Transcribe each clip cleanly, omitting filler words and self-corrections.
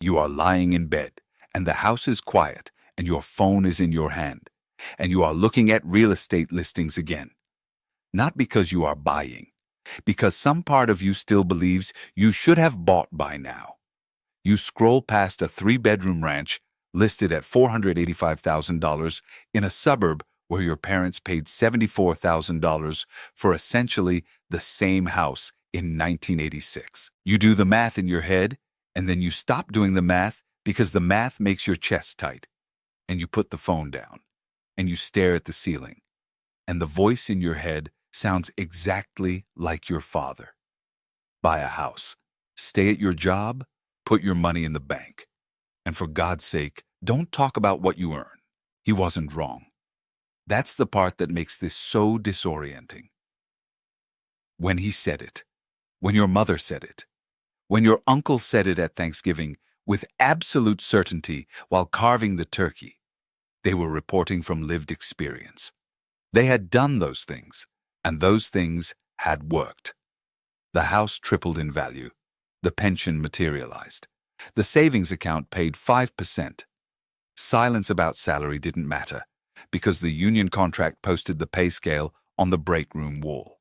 You are lying in bed, and the house is quiet, and your phone is in your hand, and you are looking at real estate listings again. Not because you are buying, because some part of you still believes you should have bought by now. You scroll past a 3-bedroom ranch listed at $485,000 in a suburb where your parents paid $74,000 for essentially the same house in 1986. You do the math in your head, and then you stop doing the math because the math makes your chest tight, and you put the phone down, and you stare at the ceiling, and the voice in your head sounds exactly like your father. Buy a house, stay at your job, put your money in the bank, and for God's sake, don't talk about what you earn. He wasn't wrong. That's the part that makes this so disorienting. When he said it, when your mother said it, when your uncle said it at Thanksgiving with absolute certainty while carving the turkey, they were reporting from lived experience. They had done those things, and those things had worked. The house tripled in value. The pension materialized. The savings account paid 5%. Silence about salary didn't matter because the union contract posted the pay scale on the break room wall.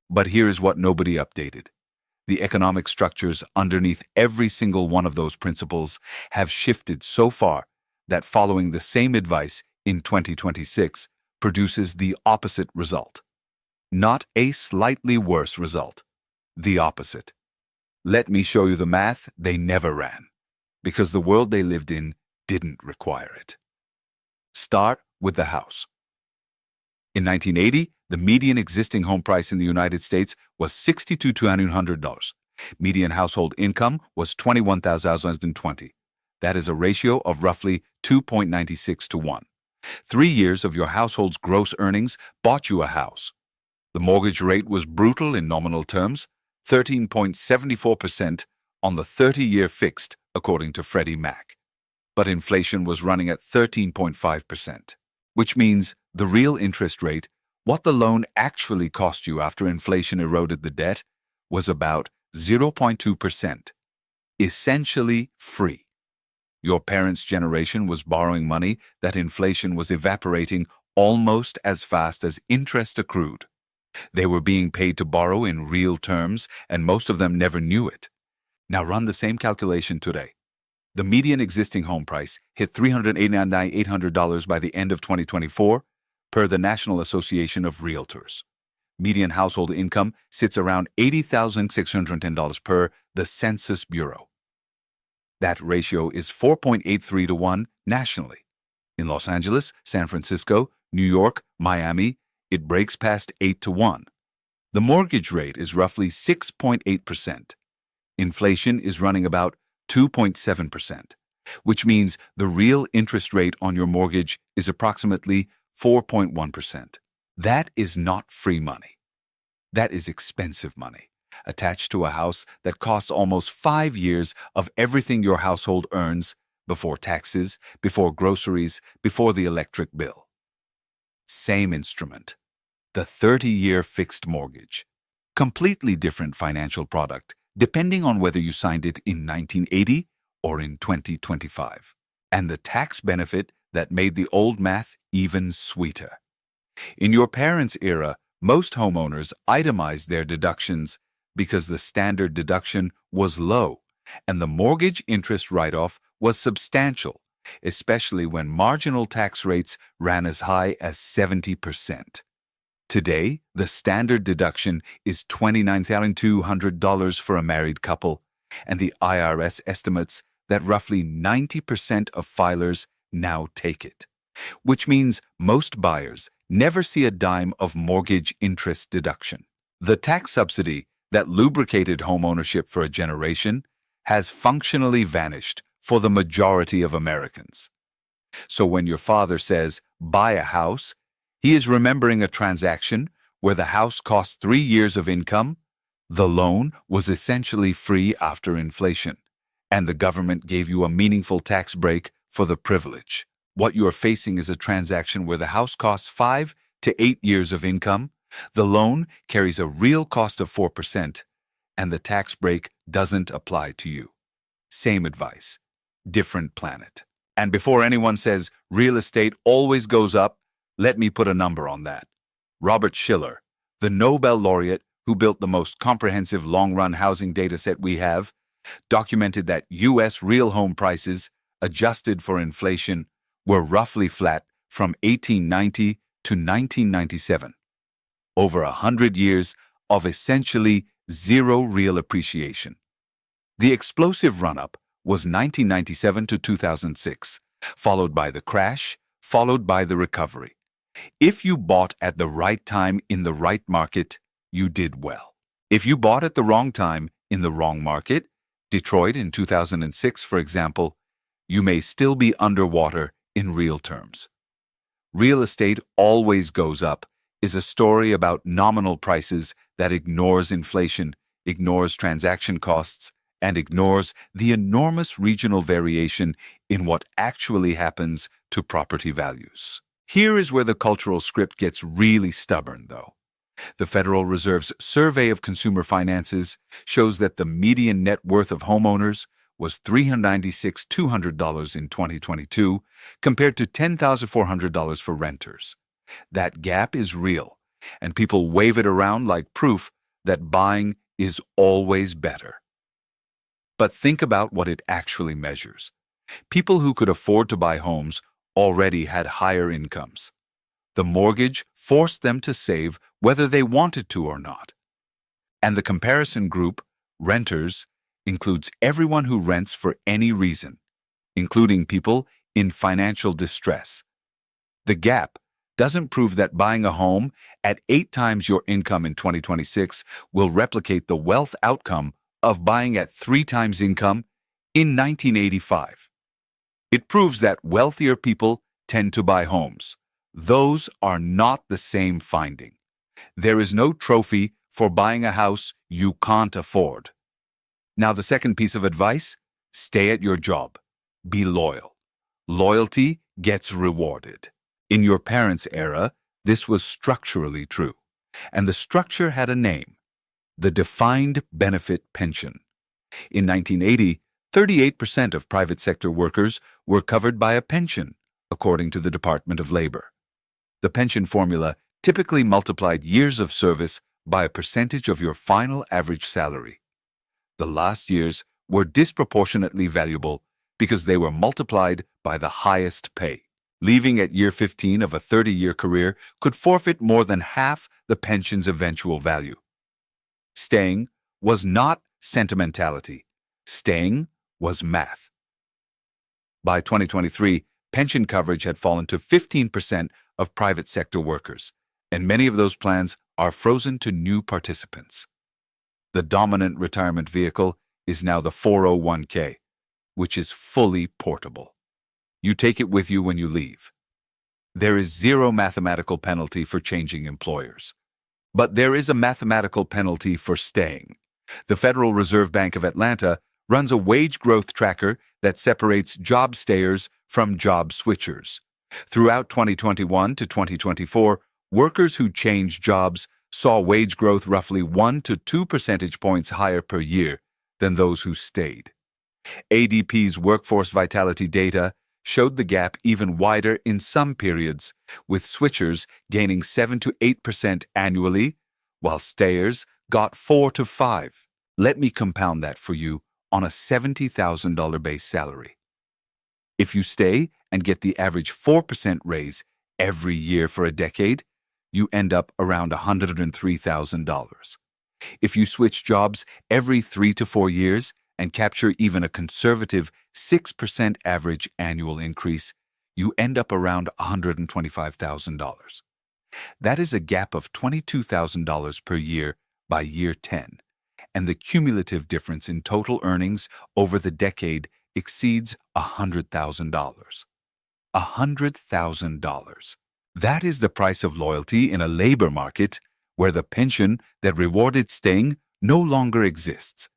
But here is what nobody updated. The economic structures underneath every single one of those principles have shifted so far that following the same advice in 2026 produces the opposite result. Not a slightly worse result. The opposite. Let me show you the math they never ran, because the world they lived in didn't require it. Start with the house. In 1980, the median existing home price in the United States was $62,200. Median household income was $21,020. That is a ratio of roughly 2.96 to 1. 3 years of your household's gross earnings bought you a house. The mortgage rate was brutal in nominal terms, 13.74% on the 30-year fixed, according to Freddie Mac. But inflation was running at 13.5%, which means the real interest rate, what the loan actually cost you after inflation eroded the debt, was about 0.2%, essentially free. Your parents' generation was borrowing money that inflation was evaporating almost as fast as interest accrued. They were being paid to borrow in real terms, and most of them never knew it. Now run the same calculation today. The median existing home price hit $389,800 by the end of 2024, per the National Association of Realtors. Median household income sits around $80,610 per the Census Bureau. That ratio is 4.83 to 1 nationally. In Los Angeles, San Francisco, New York, Miami, it breaks past 8 to 1. The mortgage rate is roughly 6.8%. Inflation is running about 2.7%, which means the real interest rate on your mortgage is approximately 4.1%. That is not free money. That is expensive money, attached to a house that costs almost 5 years of everything your household earns before taxes, before groceries, before the electric bill. Same instrument. The 30-year fixed mortgage. Completely different financial product, depending on whether you signed it in 1980 or in 2025. And the tax benefit that made the old math even sweeter. In your parents' era, most homeowners itemized their deductions because the standard deduction was low and the mortgage interest write-off was substantial, especially when marginal tax rates ran as high as 70%. Today, the standard deduction is $29,200 for a married couple, and the IRS estimates that roughly 90% of filers now take it, which means most buyers never see a dime of mortgage interest deduction. The tax subsidy that lubricated homeownership for a generation has functionally vanished for the majority of Americans. So when your father says, buy a house, he is remembering a transaction where the house cost 3 years of income, the loan was essentially free after inflation, and the government gave you a meaningful tax break for the privilege. What you are facing is a transaction where the house costs 5 to 8 years of income, the loan carries a real cost of 4%, and the tax break doesn't apply to you. Same advice. different planet. And before anyone says real estate always goes up, let me put a number on that. Robert Shiller, the Nobel laureate who built the most comprehensive long-run housing data set we have, documented that U.S. real home prices, adjusted for inflation, were roughly flat from 1890 to 1997. Over 100 years of essentially zero real appreciation. The explosive run-up was 1997 to 2006, followed by the crash, followed by the recovery. If you bought at the right time in the right market, you did well. If you bought at the wrong time in the wrong market, Detroit in 2006, for example, you may still be underwater in real terms. Real estate always goes up is a story about nominal prices that ignores inflation, ignores transaction costs, and ignores the enormous regional variation in what actually happens to property values. Here is where the cultural script gets really stubborn, though. The Federal Reserve's Survey of Consumer Finances shows that the median net worth of homeowners was $396,200 in 2022 compared to $10,400 for renters. That gap is real, and people wave it around like proof that buying is always better. But think about what it actually measures. People who could afford to buy homes already had higher incomes. The mortgage forced them to save whether they wanted to or not. And the comparison group, renters, includes everyone who rents for any reason, including people in financial distress. The gap doesn't prove that buying a home at 8 times your income in 2026 will replicate the wealth outcome of buying at 3 times income in 1985. It proves that wealthier people tend to buy homes. Those are not the same finding. There is no trophy for buying a house you can't afford. Now, the second piece of advice: stay at your job. Be loyal. Loyalty gets rewarded. In your parents' era, this was structurally true, and the structure had a name: the defined benefit pension. In 1980, 38% of private sector workers were covered by a pension, according to the Department of Labor. The pension formula typically multiplied years of service by a percentage of your final average salary. The last years were disproportionately valuable because they were multiplied by the highest pay. Leaving at year 15 of a 30-year career could forfeit more than half the pension's eventual value. Staying was not sentimentality. Staying was math. By 2023, pension coverage had fallen to 15% of private sector workers, and many of those plans are frozen to new participants. The dominant retirement vehicle is now the 401k, which is fully portable. You take it with you when you leave. There is zero mathematical penalty for changing employers. But there is a mathematical penalty for staying. The Federal Reserve Bank of Atlanta runs a wage growth tracker that separates job stayers from job switchers. Throughout 2021 to 2024, workers who changed jobs saw wage growth roughly 1 to 2 percentage points higher per year than those who stayed. ADP's workforce vitality data showed the gap even wider in some periods, with switchers gaining 7 to 8% annually, while stayers got 4 to 5. Let me compound that for you on a $70,000 base salary. If you stay and get the average 4% raise every year for a decade, you end up around $103,000. If you switch jobs every 3 to 4 years and capture even a conservative 6% average annual increase, you end up around $125,000. That is a gap of $22,000 per year by year 10, and the cumulative difference in total earnings over the decade exceeds $100,000. $100,000. That is the price of loyalty in a labor market where the pension that rewarded staying no longer exists.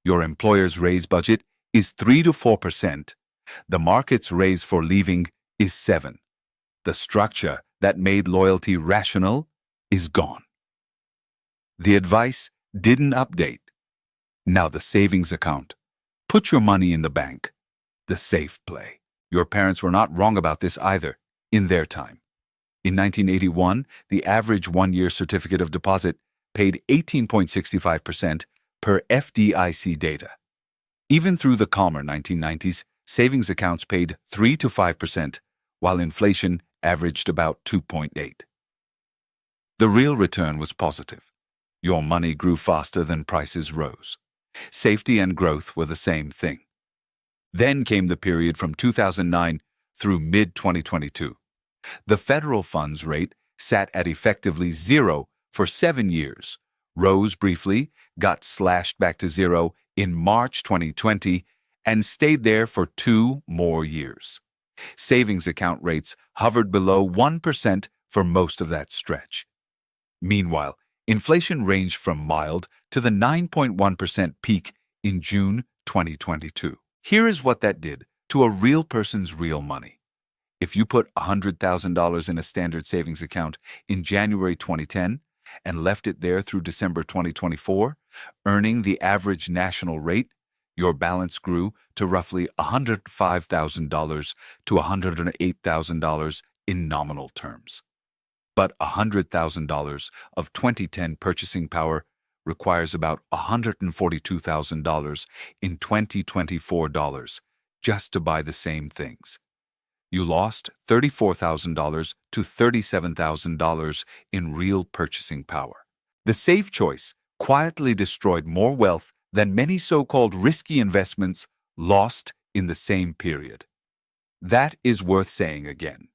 Your employer's raise budget is 3 to 4%. The market's raise for leaving is 7. The structure that made loyalty rational is gone. The advice didn't update. Now the savings account. Put your money in the bank. The safe play. Your parents were not wrong about this either, in their time. In 1981, the average one-year certificate of deposit paid 18.65% per FDIC data. Even through the calmer 1990s, savings accounts paid 3 to 5%, while inflation averaged about 2.8. The real return was positive. Your money grew faster than prices rose. Safety and growth were the same thing. Then came the period from 2009 through mid-2022. The federal funds rate sat at effectively zero for 7 years, rose briefly, got slashed back to zero in March 2020, and stayed there for 2 more years. Savings account rates hovered below 1% for most of that stretch. Meanwhile, inflation ranged from mild to the 9.1% peak in June 2022. Here is what that did to a real person's real money. If you put $100,000 in a standard savings account in January 2010 and left it there through December 2024, earning the average national rate, your balance grew to roughly $105,000 to $108,000 in nominal terms. But $100,000 of 2010 purchasing power requires about $142,000 in 2024 dollars just to buy the same things. You lost $34,000 to $37,000 in real purchasing power. The safe choice quietly destroyed more wealth than many so-called risky investments lost in the same period. That is worth saying again.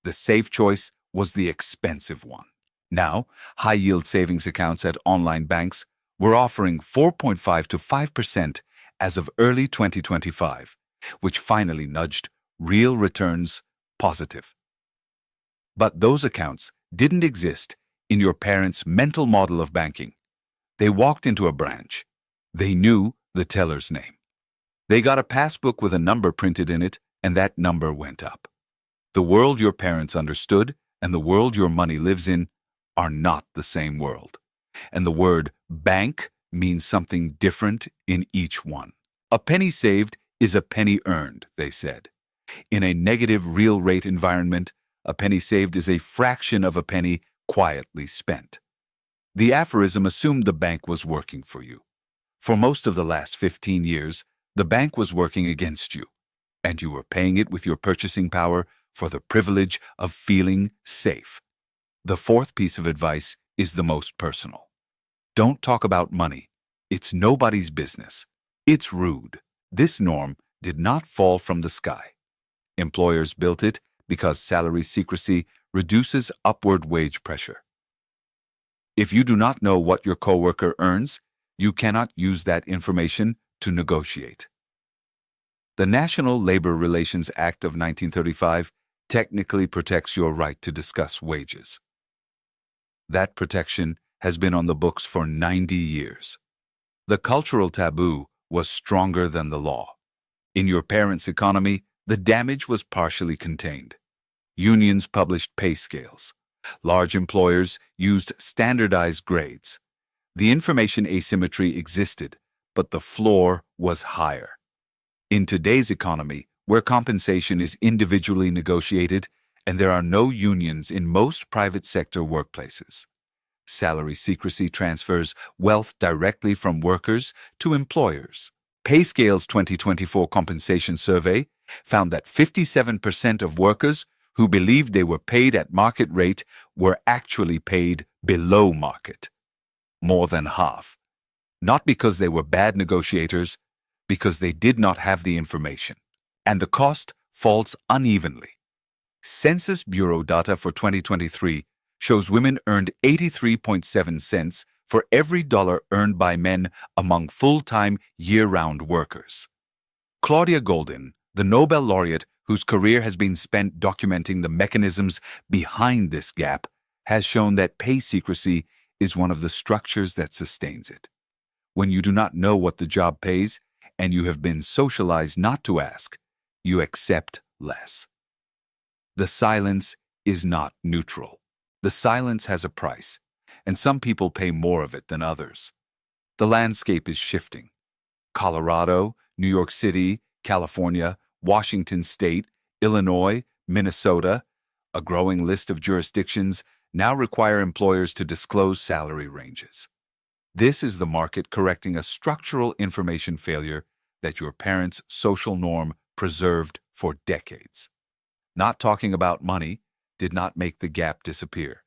The safe choice was the expensive one. Now, high-yield savings accounts at online banks were offering 4.5 to 5% as of early 2025, which finally nudged real returns positive. But those accounts didn't exist in your parents' mental model of banking. They walked into a branch. They knew the teller's name. They got a passbook with a number printed in it, and that number went up. The world your parents understood and the world your money lives in are not the same world. And the word bank means something different in each one. A penny saved is a penny earned, they said. In a negative real rate environment, a penny saved is a fraction of a penny quietly spent. The aphorism assumed the bank was working for you. For most of the last 15 years, the bank was working against you, and you were paying it with your purchasing power for the privilege of feeling safe. The fourth piece of advice is the most personal. Don't talk about money. It's nobody's business. It's rude. This norm did not fall from the sky. Employers built it because salary secrecy reduces upward wage pressure. If you do not know what your coworker earns, you cannot use that information to negotiate. The National Labor Relations Act of 1935 technically protects your right to discuss wages. That protection has been on the books for 90 years. The cultural taboo was stronger than the law. In your parents' economy, the damage was partially contained. Unions published pay scales. Large employers used standardized grades. The information asymmetry existed, but the floor was higher. In today's economy, where compensation is individually negotiated and there are no unions in most private sector workplaces, salary secrecy transfers wealth directly from workers to employers. PayScale's 2024 compensation survey found that 57% of workers who believed they were paid at market rate were actually paid below market. More than half. Not because they were bad negotiators, because they did not have the information. And the cost falls unevenly. Census Bureau data for 2023 shows women earned 83.7 cents for every dollar earned by men among full-time, year-round workers. Claudia Goldin, the Nobel laureate whose career has been spent documenting the mechanisms behind this gap, has shown that pay secrecy is one of the structures that sustains it. When you do not know what the job pays, and you have been socialized not to ask, you accept less. The silence is not neutral. The silence has a price, and some people pay more of it than others. The landscape is shifting. Colorado, New York City, California, Washington State, Illinois, Minnesota. A growing list of jurisdictions now require employers to disclose salary ranges. This is the market correcting a structural information failure that your parents' social norm preserved for decades. Not talking about money did not make the gap disappear.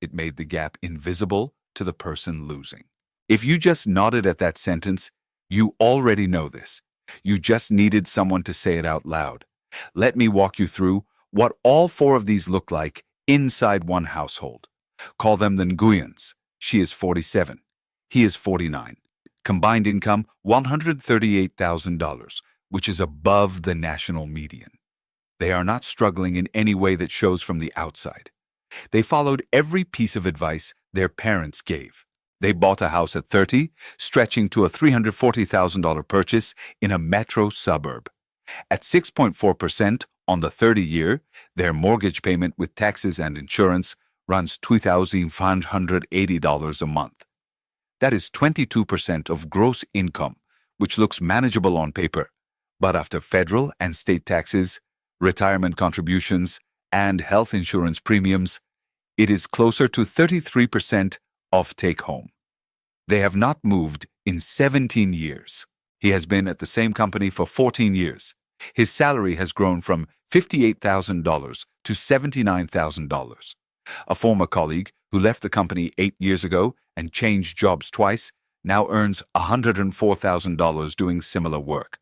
It made the gap invisible to the person losing. If you just nodded at that sentence, you already know this. You just needed someone to say it out loud. Let me walk you through what all four of these look like inside one household. Call them the Nguyens. She is 47. He is 49. Combined income, $138,000, which is above the national median. They are not struggling in any way that shows from the outside. They followed every piece of advice their parents gave. They bought a house at 30, stretching to a $340,000 purchase in a metro suburb. At 6.4% on the 30-year, their mortgage payment with taxes and insurance runs $2,580 a month. That is 22% of gross income, which looks manageable on paper. But after federal and state taxes, retirement contributions, and health insurance premiums, it is closer to 33% of take-home. They have not moved in 17 years. He has been at the same company for 14 years. His salary has grown from $58,000 to $79,000. A former colleague who left the company 8 years ago and changed jobs twice now earns $104,000 doing similar work.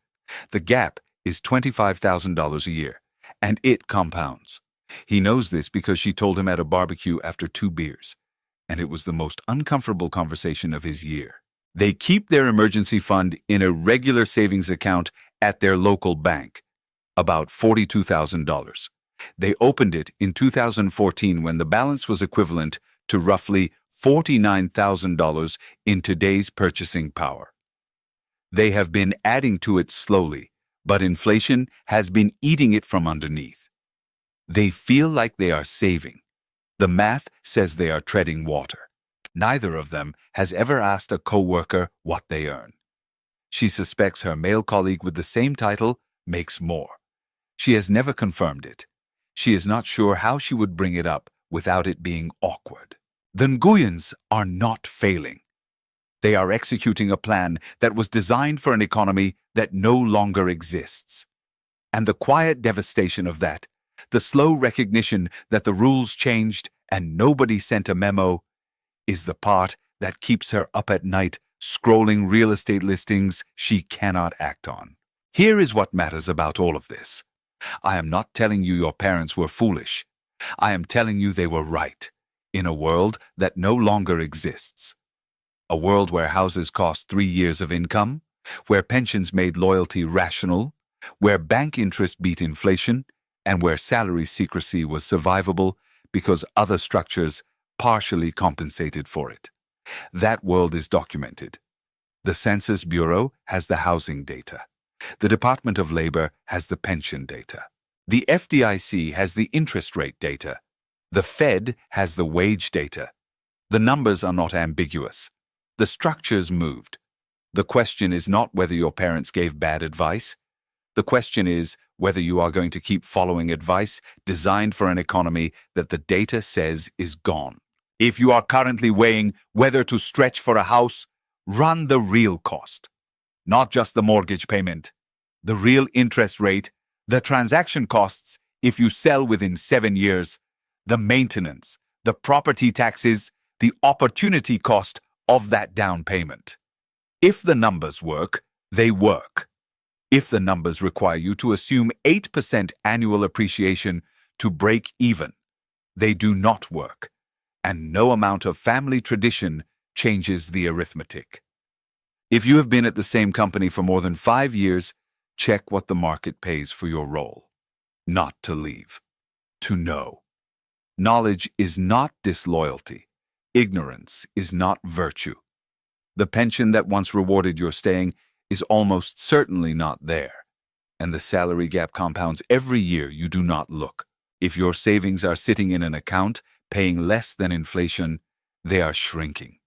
The gap is $25,000 a year, and it compounds. He knows this because she told him at a barbecue after 2 beers, and it was the most uncomfortable conversation of his year. They keep their emergency fund in a regular savings account at their local bank, about $42,000. They opened it in 2014 when the balance was equivalent to roughly $49,000 in today's purchasing power. They have been adding to it slowly, but inflation has been eating it from underneath. They feel like they are saving. The math says they are treading water. Neither of them has ever asked a coworker what they earn. She suspects her male colleague with the same title makes more. She has never confirmed it. She is not sure how she would bring it up without it being awkward. The Nguyens are not failing. They are executing a plan that was designed for an economy that no longer exists. And the quiet devastation of that, the slow recognition that the rules changed and nobody sent a memo, is the part that keeps her up at night scrolling real estate listings she cannot act on. Here is what matters about all of this. I am not telling you your parents were foolish. I am telling you they were right, in a world that no longer exists. A world where houses cost 3 years of income, where pensions made loyalty rational, where bank interest beat inflation, and where salary secrecy was survivable because other structures partially compensated for it. That world is documented. The Census Bureau has the housing data. The Department of Labor has the pension data. The FDIC has the interest rate data. The Fed has the wage data. The numbers are not ambiguous. The structures moved. The question is not whether your parents gave bad advice. The question is whether you are going to keep following advice designed for an economy that the data says is gone. If you are currently weighing whether to stretch for a house, run the real cost. Not just the mortgage payment, the real interest rate, the transaction costs if you sell within 7 years, the maintenance, the property taxes, the opportunity cost of that down payment. If the numbers work, they work. If the numbers require you to assume 8% annual appreciation to break even, they do not work, and no amount of family tradition changes the arithmetic. If you have been at the same company for more than 5 years, check what the market pays for your role. Not to leave. To know. Knowledge is not disloyalty. Ignorance is not virtue. The pension that once rewarded your staying is almost certainly not there, and the salary gap compounds every year you do not look. If your savings are sitting in an account paying less than inflation, they are shrinking.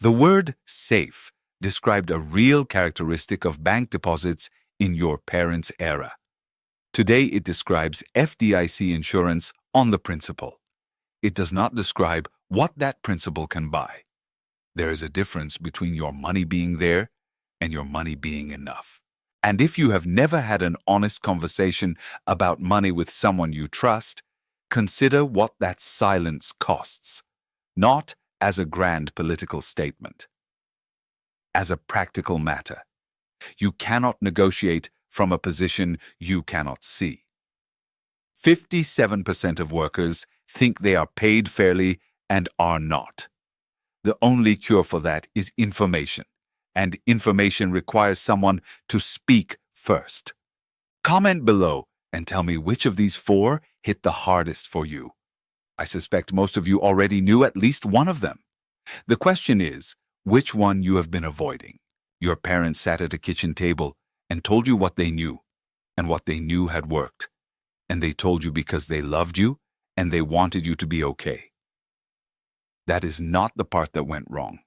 The word safe described a real characteristic of bank deposits in your parents' era. Today, it describes FDIC insurance on the principle. It does not describe what that principle can buy. There is a difference between your money being there and your money being enough. And if you have never had an honest conversation about money with someone you trust, consider what that silence costs, not as a grand political statement. As a practical matter, you cannot negotiate from a position you cannot see. 57% of workers think they are paid fairly and are not. The only cure for that is information, and information requires someone to speak first. Comment below and tell me which of these 4 hit the hardest for you. I suspect most of you already knew at least one of them. The question is, which one you have been avoiding? Your parents sat at a kitchen table and told you what they knew, and what they knew had worked. And they told you because they loved you and they wanted you to be okay. That is not the part that went wrong.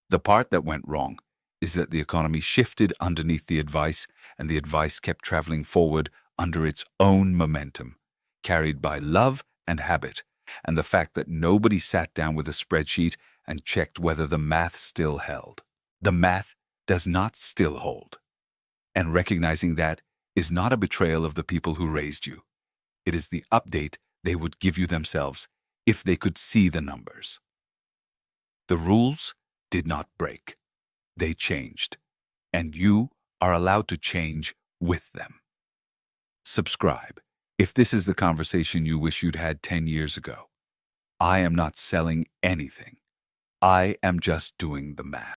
The part that went wrong is that the economy shifted underneath the advice, and the advice kept traveling forward under its own momentum, carried by love and habit, and the fact that nobody sat down with a spreadsheet and checked whether the math still held. The math does not still hold. And recognizing that is not a betrayal of the people who raised you. It is the update they would give you themselves if they could see the numbers. The rules did not break. They changed, and you are allowed to change with them. Subscribe if this is the conversation you wish you'd had 10 years ago. I am not selling anything. I am just doing the math.